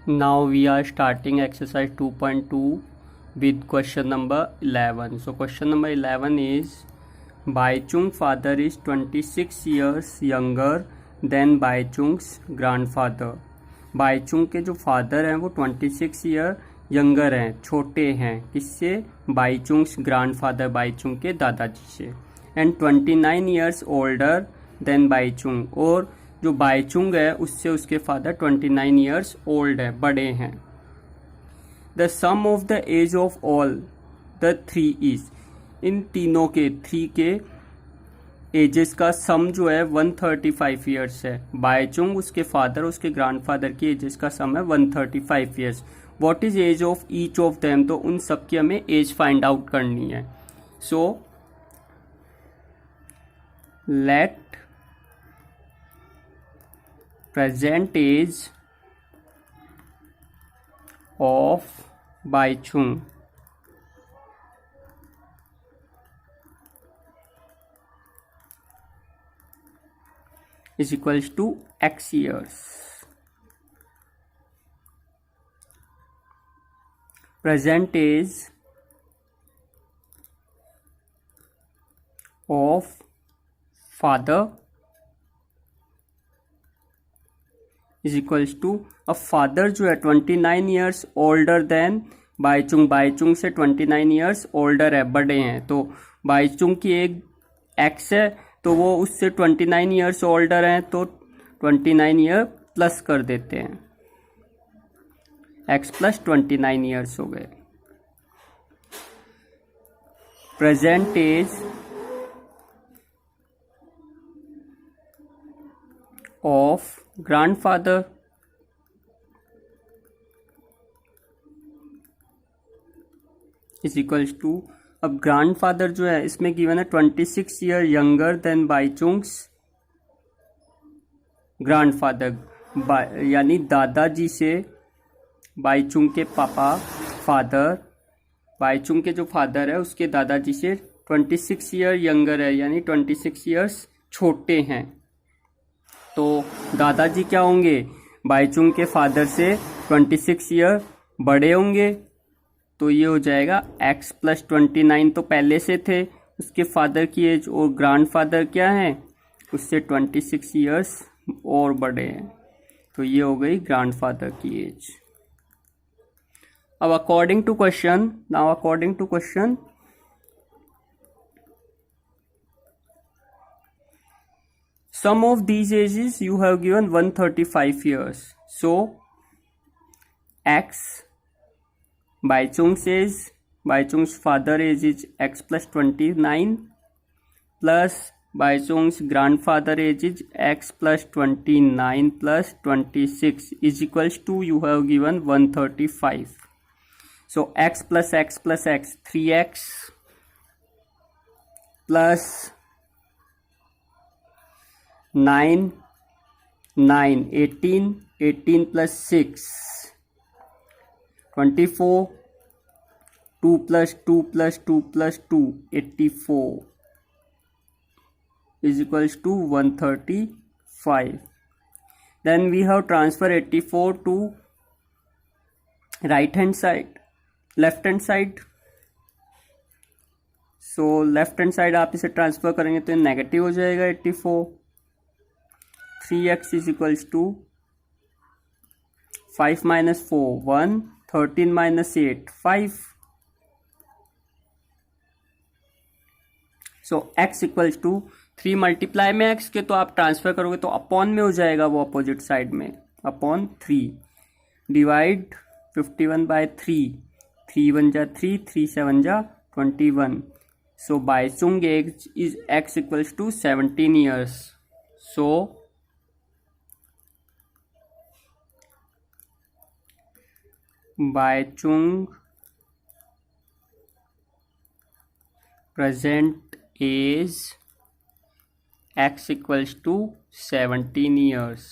Now we are starting exercise 2.2 with question number 11. So question number 11 is Baichung father is 26 years younger than Baichung's grandfather. Baichung के जो father हैं वो 26 year younger हैं, छोटे हैं किससे? बाईचुंग्स ग्रैंडफादर, बाईचुंग के दादाजी से। And 29 years older than Baichung, और जो बाईचुंग है उससे उसके फादर 29 ईयर्स ओल्ड है, बड़े हैं। The sum of the age of all the three is, इन तीनों के, थ्री के एजेस का सम जो है 135 ईयर्स है। बाईचुंग, उसके फादर, उसके ग्रैंडफादर की एजेस का सम है 135 years. What is age of each of them, तो उन सब की हमें एज फाइंड आउट करनी है। So let present age of Baichung is equals to x years. Present age of father is equals to, अब फादर जो है 29 years older than Baichung, Baichung से 29 ईयर्स ओल्डर है, बड़े हैं। तो बाईचुंग की एक एक्स है तो वो उससे 29 ईयर्स ओल्डर हैं, तो 29 ईयर प्लस कर देते हैं, x प्लस 29 ईयर्स हो गए। Present age of grandfather is equals to, अब ग्रैंडफादर जो है इसमें गिवन है 26 year younger than Baichung's grandfather, यानी दादाजी से बाईचुंग के पापा फादर, बाईचुंग के जो फादर है उसके दादाजी से 26 ईयर यंगर है, यानी 26 ईयर्स छोटे हैं। तो दादाजी क्या होंगे? बाईचुंग के फादर से 26 ईयर बड़े होंगे, तो ये हो जाएगा x प्लस 29, तो पहले से थे उसके फादर की एज, और ग्रैंडफादर क्या है उससे 26 ईयर्स और बड़े हैं, तो ये हो गई ग्रैंडफादर की एज। अब according to question, now according to question, sum of these ages you have given 135 years, so x Baichung's father age is x plus 29 plus Baichung's grandfather age is x plus 29 plus 26 is equals to, you have given 135. So x plus x plus x, 3x plus 9, 18 plus 6, 24, 2 plus 2 plus 2 plus 2, 84 is equals to 135. Then we have transfer 84 to right hand side, left hand side. So left hand side आप इसे transfer करेंगे तो negative हो जाएगा 84। 3x is equals to 5 minus 4 1, 13 minus 8 5. So x equals to 3 multiply में x के, तो आप ट्रांसफर करोगे तो अपॉन में हो जाएगा वो अपोजिट साइड में, अपॉन 3 डिवाइड 51 बाय 3, 3 1 जा 3, 3 7 जा 21। So Bhaichung age is x equals to 17 years. So Bhaichung present age x equals to 17 years.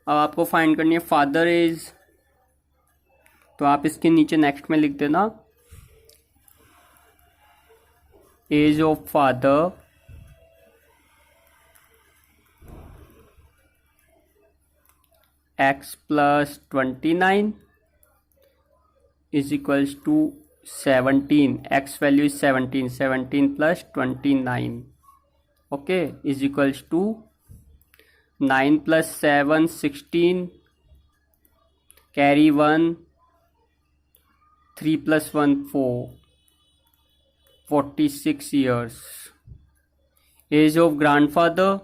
अब आपको फाइंड करनी है फादर एज, तो आप इसके नीचे नेक्स्ट में लिख देना age of father x plus 29 is equals to 17. X value is 17. 17 plus 29, okay, is equals to 9 plus 7 16, carry 1, 3 plus 1 4, 46 years. Age of grandfather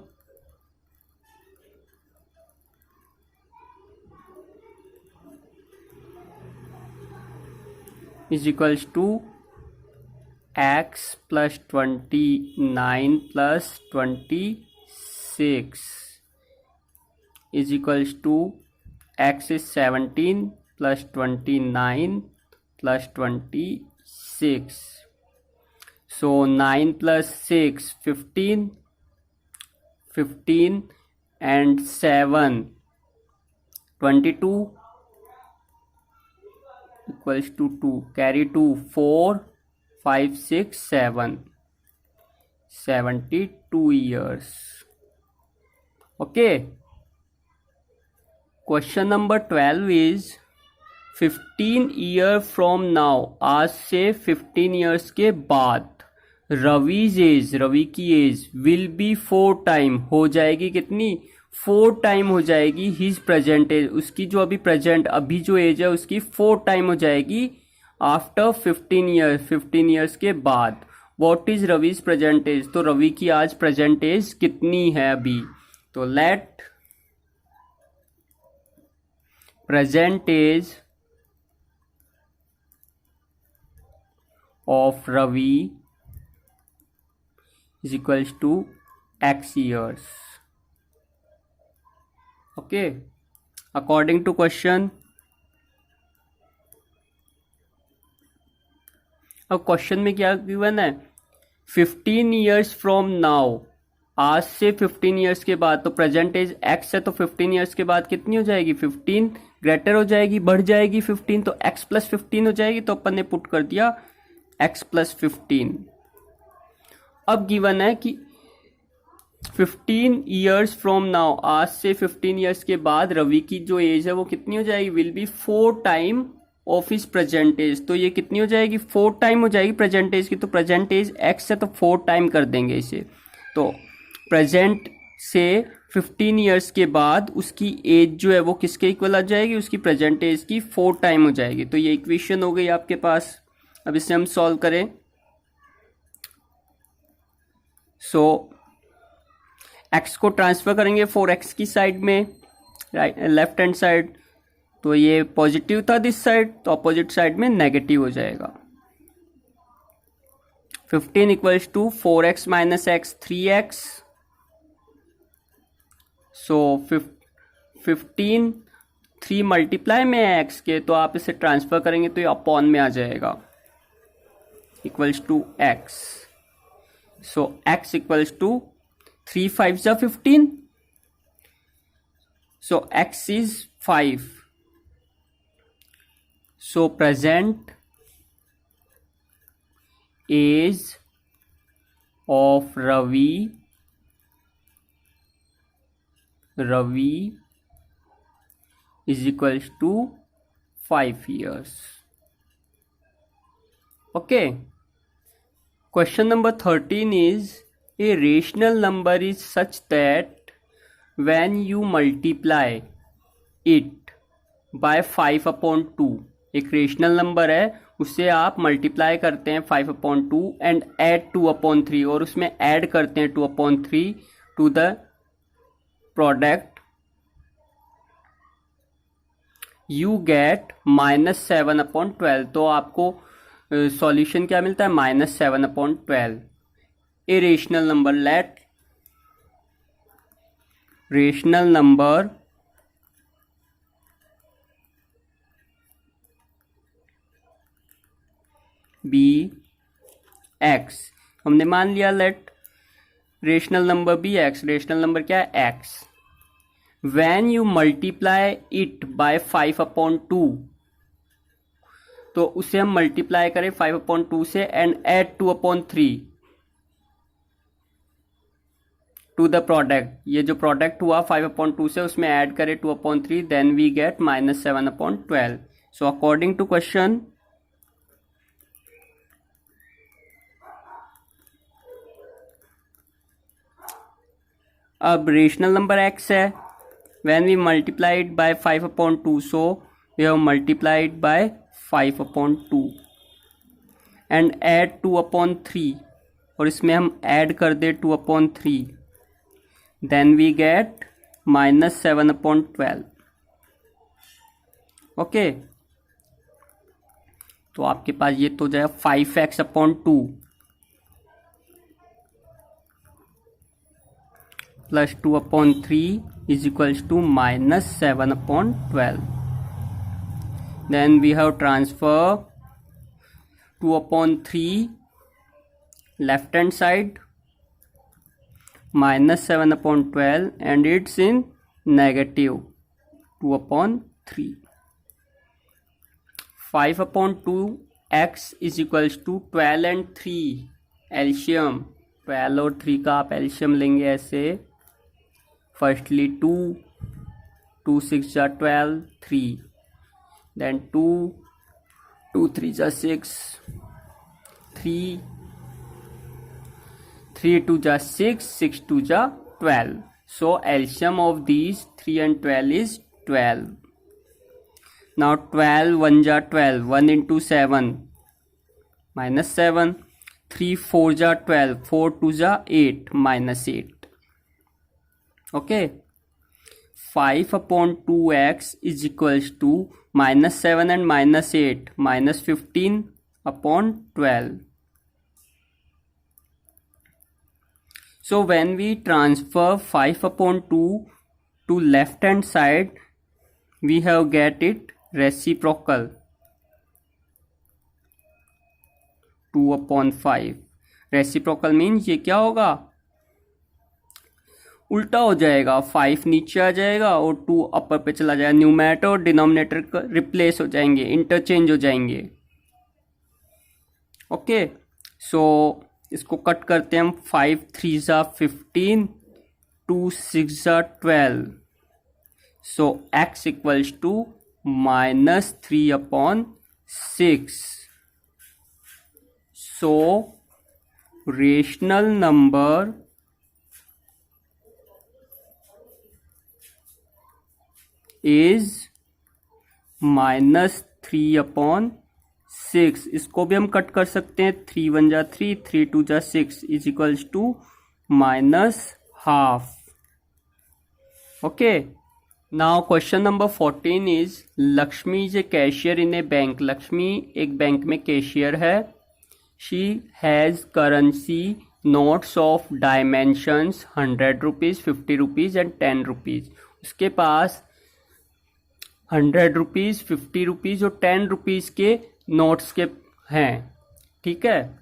is equals to x plus 29 plus 26 is equals to x is 17 plus 29 plus 26. So 9 plus 6 15, 15 and 7 22 equals to 2, carry 2 4 5 6 7, 72 years. Okay, question number 12 is 15 year from now, आज से 15 years के बाद Ravi's as, Ravi की as will be 4 time, हो जाएगी कितनी, 4 time हो जाएगी हिज प्रेजेंट एज, उसकी जो अभी प्रेजेंट अभी जो एज है उसकी 4 टाइम हो जाएगी आफ्टर 15 ईयर, 15 ईयर्स के बाद. What is Ravi's present age, तो रवि की आज प्रेजेंट एज कितनी है अभी, तो late present age of Ravi is equals to x years. Okay, according to question. अब क्वेश्चन में क्या गिवन है, 15 ईयर्स फ्रॉम नाउ, आज से 15 ईयर्स के बाद, तो प्रेजेंट एज x है तो 15 ईयर्स के बाद कितनी हो जाएगी, 15 ग्रेटर हो जाएगी, बढ़ जाएगी 15, तो x प्लस 15 हो जाएगी, तो अपन ने पुट कर दिया x प्लस 15. अब गिवन है कि 15 ईयर्स फ्रॉम नाउ, आज से 15 ईयर्स के बाद रवि की जो एज है वो कितनी हो जाएगी, will be 4 time of his present age, तो ये कितनी हो जाएगी, 4 टाइम हो जाएगी प्रेजेंट एज की, तो प्रेजेंट एज x है तो 4 टाइम कर देंगे इसे, तो प्रेजेंट से 15 ईयर्स के बाद उसकी एज जो है वो किसके इक्वल आ जाएगी, उसकी प्रेजेंट एज की 4 टाइम हो जाएगी. तो ये इक्वेशन हो गई आपके पास. अब इसे हम सॉल्व करें. सो x को ट्रांसफर करेंगे 4x की साइड में, राइट लेफ्ट हैंड साइड, तो ये पॉजिटिव था दिस साइड, तो अपोजिट साइड में नेगेटिव हो जाएगा. 15 equals to 4x minus x 3x, so 15 3 multiply में है x के, तो आप इसे ट्रांसफर करेंगे तो ये अपॉन में आ जाएगा, equals to x. So x equals to 3 5 जा 15, so x is 5. So present age of Ravi is equals to 5 years. Okay. Question number 13 is, a rational number is such that when you multiply it by 5/2, एक rational number है उससे आप multiply करते हैं 5/2 and add 2/3, और उसमें add करते हैं 2/3 to the product, you get -7/12. तो आपको सॉल्यूशन क्या मिलता है, -7/12. A rational number, let rational number be x, हमने मान लिया let rational number be x, rational number क्या है x. When you multiply it by 5/2, तो उसे हम मल्टीप्लाई करें 5/2 से and add 2/3, to the product, ये जो प्रोडक्ट हुआ 5/2 से उसमें ऐड करें 2/3, then we get -7/12. So according to question, अब रेशनल नंबर x है, when we multiplied by 5/2, so we have multiplied by 5/2 and add 2/3, और इसमें हम ऐड कर दे 2/3, then we get -7/12. ओके, तो आपके पास ये तो जाएगा 5x/2 plus 2/3 is equals to -7/12. Then we have transfer 2/3 left hand side, -7/12, and it's in negative 2/3. 5/2 x is equals to 12 and 3 एल्शियम, 12 और 3 का आप एल्शियम लेंगे ऐसे, फर्स्टली 2 6 जा 12, 3, then 2 3 जा 6, 3 2 जा 6, 6 2 जा 12. So LCM of these 3 and 12 is 12. Now 12 1 जा 12, 1 into 7 -7, 3 4 जा 12, 4 2 जा 8 -8. Okay, 5/2x is equals to -7 and -8, -15/12. So when we transfer 5/2 to left hand side, we have get it reciprocal 2/5. Reciprocal means ये क्या होगा, उल्टा हो जाएगा, 5 नीचे आ जाएगा और 2 अपर पे चला जाएगा, न्यूमरेटर और डिनोमिनेटर रिप्लेस हो जाएंगे, इंटरचेंज हो जाएंगे. ओके, सो इसको कट करते हैं हम, 5 3 जा 15, 2 6 जा 12. So x equals to -3/6. So rational number is -3/6. इसको भी हम कट कर सकते हैं, 3 1 जा 3, 3 2 जा 6 is equals to -half. Okay, now question number 14 is, Lakshmi is a cashier in a bank. Lakshmi एक बैंक में कैशियर है. She has currency notes of dimensions 100 rupees, 50 rupees and 10 rupees. उसके पास 100 रुपीज, 50 रुपीज और 10 रुपीज के नोट्स के हैं. ठीक है,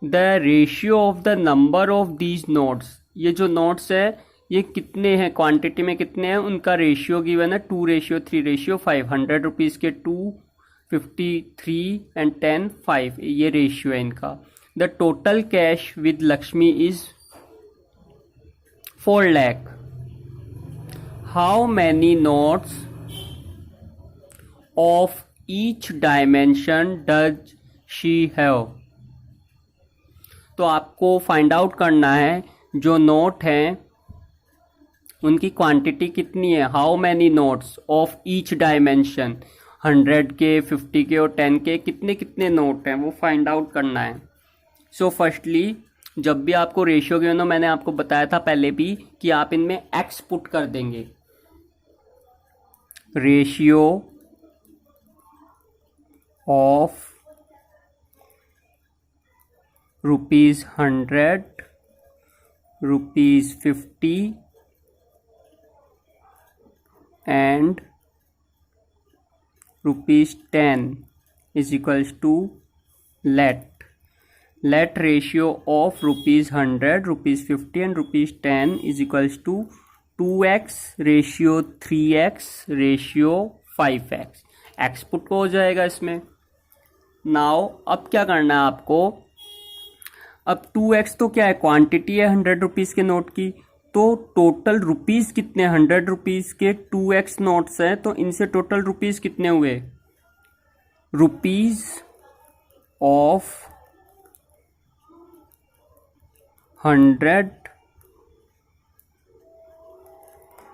the ratio of the number of these notes, ये जो नोट्स है ये कितने हैं, क्वांटिटी में कितने हैं, उनका रेशियो गिवन है 2:3:5. 100 रुपीज के 2, 53 एंड 10 5, ये रेशियो है इनका. The total cash with Lakshmi is 4 lakh. How many notes of each dimension does she have. तो आपको फाइंड आउट करना है जो नोट हैं उनकी क्वांटिटी कितनी है. How many notes of each dimension, 100 के, 50 के और 10 के कितने कितने नोट हैं वो फाइंड आउट करना है. सो फर्स्टली जब भी आपको रेशियो गिवन हो, मैंने आपको बताया था पहले भी कि आप इनमें एक्स पुट कर देंगे. Ratio of ₹100, ₹50 and ₹10 is equals to let ratio of ₹100, ₹50 and ₹10 is equals to 2x ratio 3x ratio 5x. x put को हो जाएगा इसमें. नाउ अब क्या करना है आपको, अब 2x तो क्या है, क्वांटिटी है 100 रुपीज़ के नोट की, तो टोटल रुपीज़ कितने, 100 रुपीज़ के 2x नोट्स हैं, तो इनसे टोटल रुपीज़ कितने हुए, rupees of 100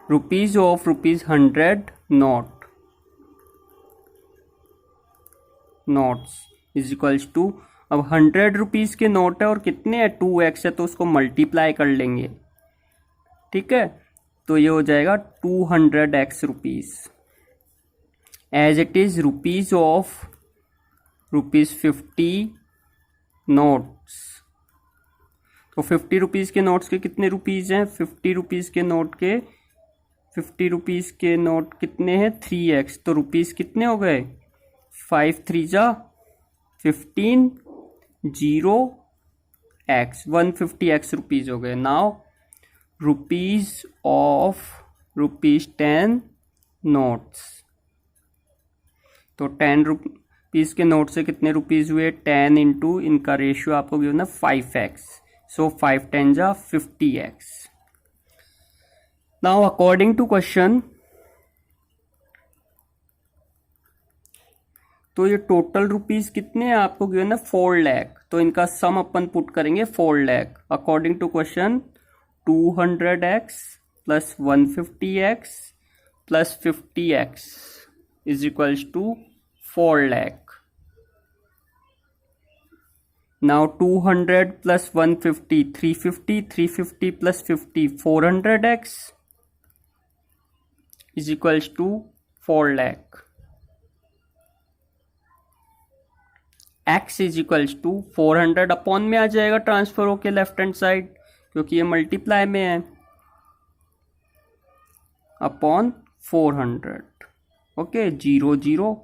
rupees of rupees 100 notes is equals to, अब 100 रुपीज़ के नोट है और कितने हैं, 2x है, तो उसको मल्टीप्लाई कर लेंगे, ठीक है, तो ये हो जाएगा 200x rupees as it is rupees of rupees 50 notes. तो 50 रुपीज़ के नोट्स के कितने रुपीज़ हैं, 50 रुपीज़ के नोट के 50 रुपीज़ के नोट कितने हैं, 3x, तो रुपीज़ कितने हो गए, 5 3 जा 15 0x 150x रुपीज़ हो गए। Now rupees of rupees 10 notes, तो 10 रुपीज़ के नोट से कितने रुपीज़ हुए, 10 इंटू इनका रेशियो आपको गिवन है 5x, सो 5 10 जा 50x। Now according to question, तो ये टोटल रुपीज़ कितने हैं आपको गिवन है 4 लाख, तो इनका सम अपन पुट करेंगे 4 lakh. According to question 200x plus 150x plus 50x is equals to 4 lakh. Now 200 plus 150 350, 350 plus 50 400x is equals to 4 lakh. x is equals to 400 upon में आ जाएगा ट्रांसफर होके लेफ्ट हैंड साइड, क्योंकि ये मल्टीप्लाई में है, अपॉन 400। ओके, 0 0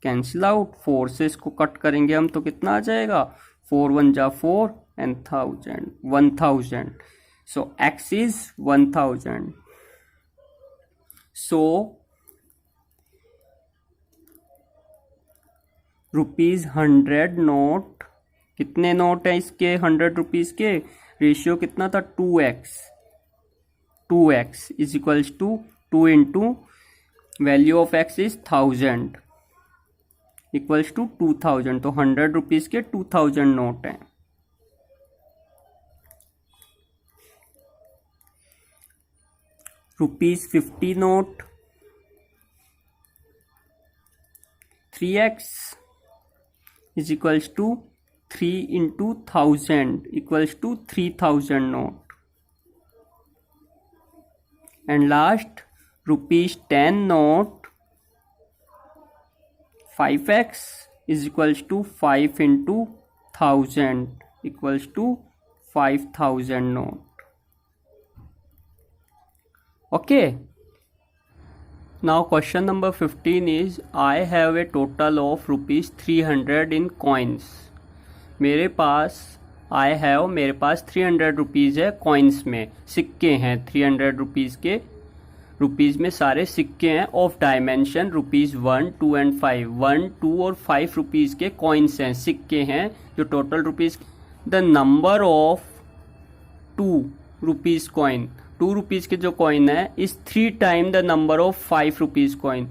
कैंसिल आउट, 4 से इसको कट करेंगे हम तो कितना आ जाएगा, 4 1 जा 4 and 1000, so x is 1000। So ₹100 note, कितने नोट है इसके 100 रुपीज़ के, रेशियो कितना था 2x is equals to 2 into value of x is 1000 equals to 2000, तो 100 रुपीज़ के 2000 नोट हैं। ₹50 note 3x is equals to 3 into 1000 equals to 3000 note, and last ₹10 note 5x is equals to 5 into 1000 equals to 5000 note. Okay, now question number 15 is I have a total of ₹300 in coins. मेरे पास मेरे पास 300 rupees है coins में, सिक्के हैं 300 rupees के, rupees में सारे सिक्के हैं ऑफ डायमेंशन ₹1 2 एंड 5, 1 2 और 5 रुपीज़ के कॉइन्स हैं, सिक्के हैं जो total rupees. The number of 2 rupees coin, 2 rupees के जो कॉइन है इस 3 time the number of 5 rupees coin.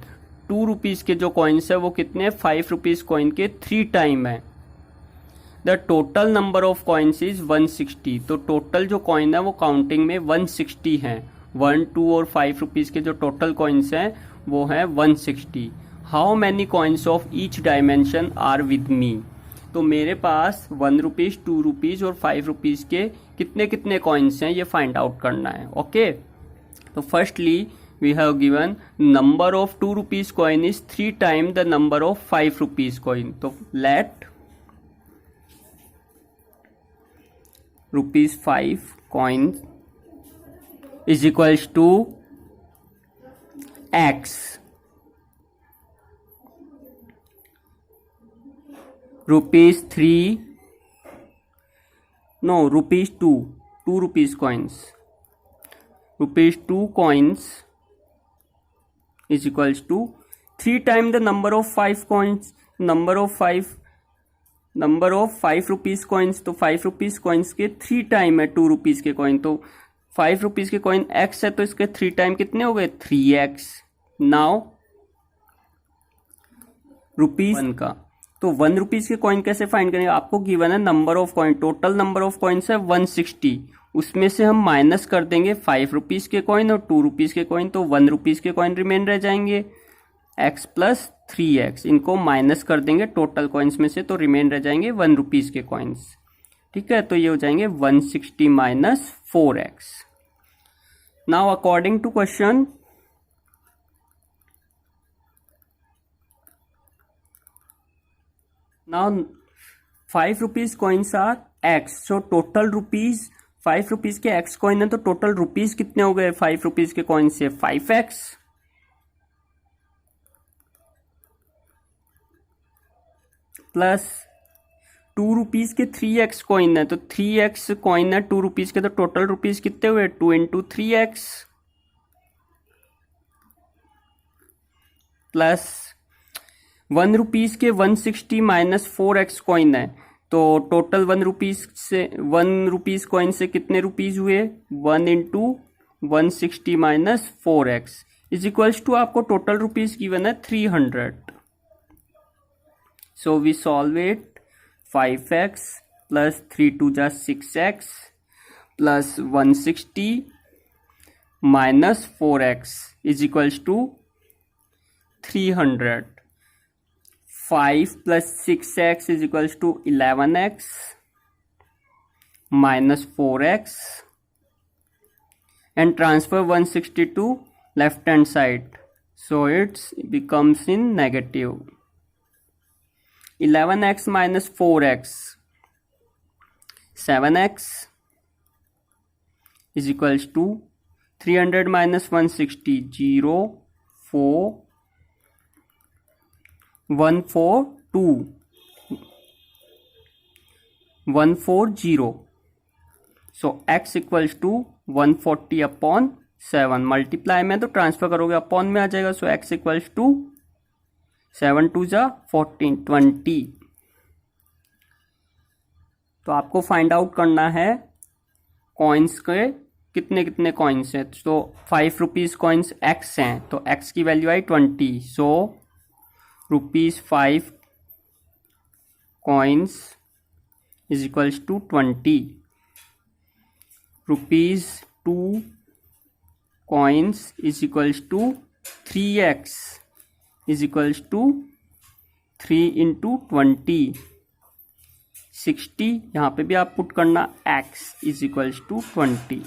2 rupees के जो कॉइन्स है वो कितने, 5 रुपीज़ कॉइन के 3 टाइम है। The total number of coins is 160, तो टोटल जो कॉइन है वो काउंटिंग में 160 हैं। 1 2 और 5 रुपीज़ के जो टोटल कॉइन्स हैं वो हैं 160। How many coins of each dimension are with me, तो मेरे पास 1 रुपीज़ 2 रुपीज़ और 5 रुपीज़ के कितने कितने कॉइन्स हैं ये फाइंड आउट करना है। ओके, तो firstly we have given number of 2 rupees coin is 3 time the number of 5 rupees coin, तो let ₹5 coin is equals to x, ₹3 no ₹2 rupees coins, ₹2 coins is equals to 3 times the number of 5 coins, number of 5 number of 5 rupees coins, तो 5 rupees coins के 3 time है 2 rupees के coin, तो 5 rupees के coin x है तो इसके 3 time कितने हो गए 3x। नाउ रुपीज 1 का, तो 1 रुपीज के कॉइन कैसे फाइंड करेंगे, आपको गिवन है number of coin, total number of coins है 160, उसमें से हम माइनस कर देंगे 5 रुपीज के कॉइन और 2 रुपीज के कॉइन, तो 1 रुपीज के कॉइन रिमेन रह जाएंगे, x प्लस 3x, इनको माइनस कर देंगे टोटल कॉइन्स में से, तो रिमेन रह जाएंगे 1 रुपीज के कॉइन्स। ठीक है, तो ये हो जाएंगे 160 minus 4x। Now according to question, now 5 rupees coins are x, so total rupees 5 rupees के x कॉइन है, तो टोटल रुपीज कितने हो गए 5 रुपीज के कॉइन से 5x, प्लस 2 रुपीज के 3x कॉइन है, तो 3x कॉइन है 2 रुपीज के, तो टोटल रुपीज कितने हुए 2 इंटू 3x, प्लस 1 रुपीज के 160 माइनस 4x कॉइन है, तो टोटल 1 रुपीज कॉइन से कितने रुपीज हुए 1 into 160 minus 4x is equals to, आपको टोटल रुपीज गिवन है 300। So we solve it, 5x plus 3 2 जा 6x plus 160 minus 4x is equals to 300. 5 plus 6x is equals to 11x minus 4x, and transfer 160 to left hand side, so it becomes in negative. 11x minus 4x, 7x is equals to 300 minus 160, 0 4 142 140, so x equals to 140 upon 7, multiply में तो transfer करोगे upon में आ जाएगा, सो x equals to 7 2 जा 14 20। तो आपको find out करना है कॉइन्स के कितने कितने कॉइन्स हैं, तो 5 रुपीज कॉइन्स x हैं, तो x की वैल्यू आई 20, so ₹5 coins is equals to 20, ₹2 coins is equals to 3x is equals to 3 into 20 60, यहाँ पे भी आप पुट करना x is equals to 20,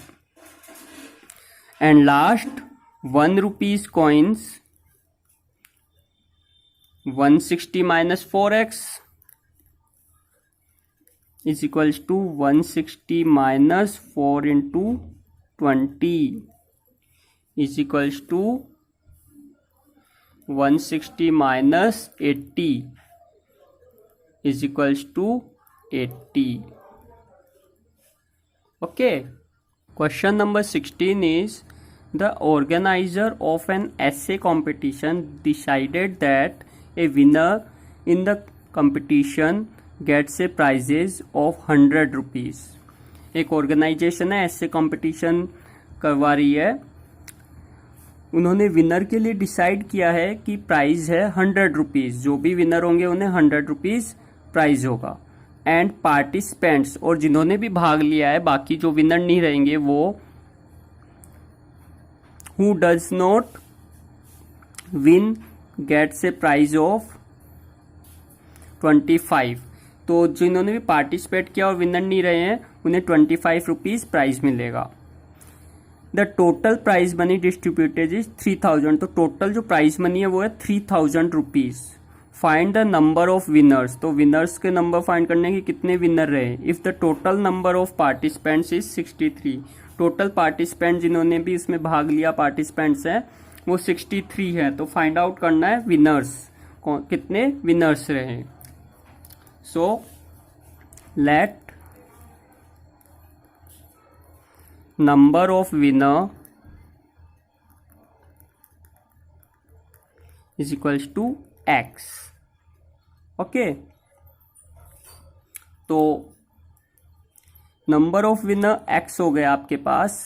and last 1 rupees coins 160 minus 4x is equals to 160 minus 4 into 20 is equals to 160 minus 80 is equals to 80. Okay. Question number 16 is, the organizer of an essay competition decided that a winner in the competition gets a prizes of 100 rupees. एक organisation है ऐसे competition करवा रही है, उन्होंने winner के लिए decide किया है कि प्राइज है 100 रुपीज, जो भी विनर होंगे उन्हें 100 रुपीज प्राइज होगा, एंड पार्टिसिपेंट्स, और जिन्होंने भी भाग लिया है बाकी जो विनर नहीं रहेंगे वो who does not win gets a prize of 25, तो जिन्होंने भी पार्टिसिपेट किया और विनर नहीं रहे हैं उन्हें 25 रुपीज प्राइज मिलेगा। The total prize money distributed is 3000, तो टोटल जो प्राइज मनी है वो है 3000 rupees. Find the number of winners, तो विनर्स के नंबर फाइंड करने के कितने विनर रहे, if the total number of participants is 63, total participant जिन्होंने भी इसमें भाग लिया पार्टिसिपेंट्स हैं वो 63 है, तो फाइंड आउट करना है विनर्स, कितने विनर्स रहे। So let number of winner is equals to x. Okay, तो नंबर ऑफ विनर x हो गया आपके पास।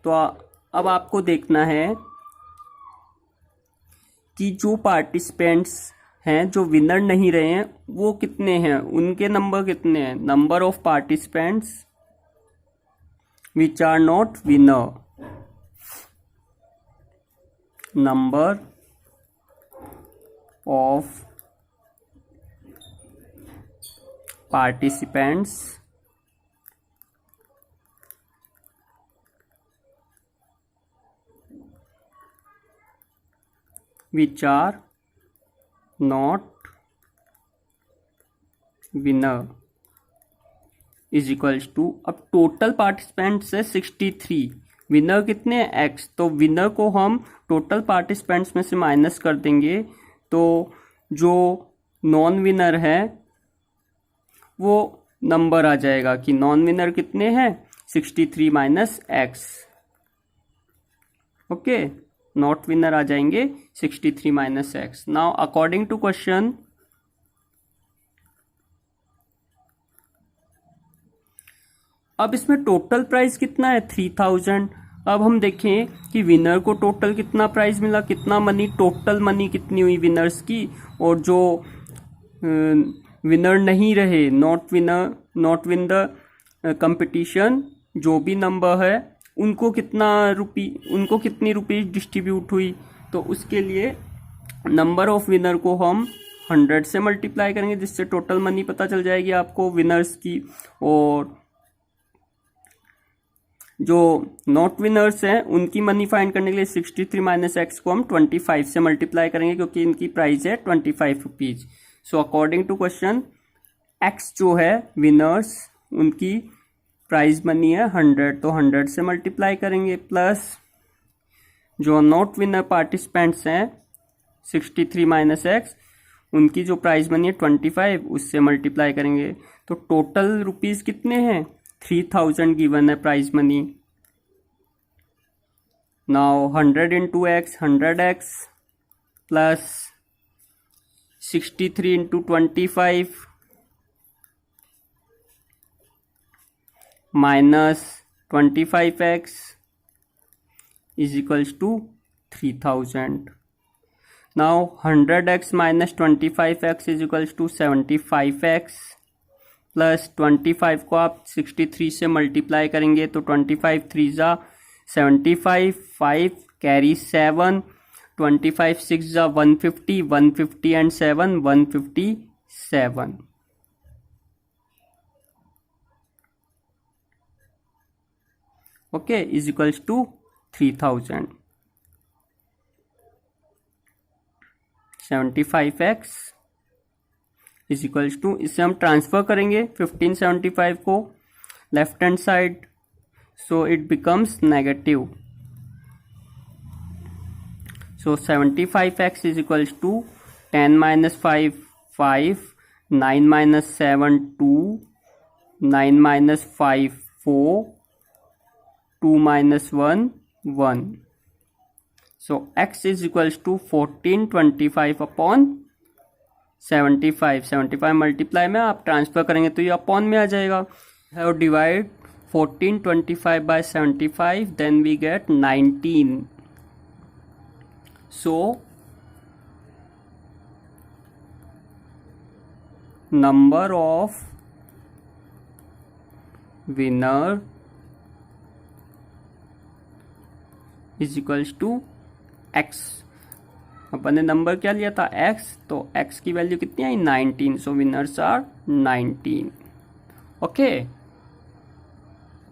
तो अब आपको देखना है कि जो पार्टिसिपेंट्स हैं जो विनर नहीं रहे हैं वो कितने हैं, उनके नंबर कितने हैं। Number of participants which are not winner, number of participants which are not winner is equals to, अब टोटल पार्टिसिपेंट्स है 63, विनर कितने हैं x, तो विनर को हम टोटल पार्टिसिपेंट्स में से माइनस कर देंगे तो जो नॉन विनर है वो नंबर आ जाएगा कि नॉन विनर कितने हैं 63 minus x। Okay, not winner आ जाएंगे 63 minus x। Now according to question, अब इसमें टोटल प्राइस कितना है 3000। अब हम देखें कि विनर को टोटल कितना प्राइस मिला, कितना मनी, टोटल मनी कितनी हुई विनर्स की, और जो विनर नहीं रहे, नॉट विन द कंपटीशन, जो भी नंबर है उनको कितनी रुपीज डिस्ट्रीब्यूट हुई। तो उसके लिए नंबर ऑफ विनर को हम 100 से मल्टीप्लाई करेंगे जिससे टोटल मनी पता चल जाएगी आपको विनर्स की, और जो नॉट विनर्स हैं उनकी मनी फाइंड करने के लिए 63 माइनस एक्स को हम 25 से मल्टीप्लाई करेंगे क्योंकि इनकी प्राइस है 25 rupees. So according to question, x जो है विनर्स उनकी प्राइज मनी है 100, तो 100 से मल्टीप्लाई करेंगे, प्लस जो नॉट विनर पार्टिसिपेंट्स हैं 63 माइनस एक्स, उनकी जो प्राइज मनी है 25, उससे मल्टीप्लाई करेंगे। तो टोटल रुपीज कितने हैं 3000 गिवन है prize money. Now 100 into x 100x plus 63 into 25 minus 25x is equals to 3000। Now 100x minus 25x is equals to 75x plus 25 को आप 63 से मल्टीप्लाई करेंगे तो 25 3 जा 75, 5 कैरी 7, 25 6 जा 150, 150 and 7 157। Okay, is equals to 3000। 75x is equals to, इससे हम transfer करेंगे 1575 को left hand side, so it becomes negative. So 75x is equals to 10 minus 5 5, 9 minus 7 2, 9 minus 5 4, 2 minus 1 1। So x is equals to 1425 upon 75। 75 multiply में आप transfer करेंगे तो ये upon में आ जाएगा। Have divide 1425 by 75, then we get 19। So number of winner is equals to x। अपन ने नंबर क्या लिया था x, तो x की वैल्यू कितनी आई 19, सो विनर्स आर 19। ओके।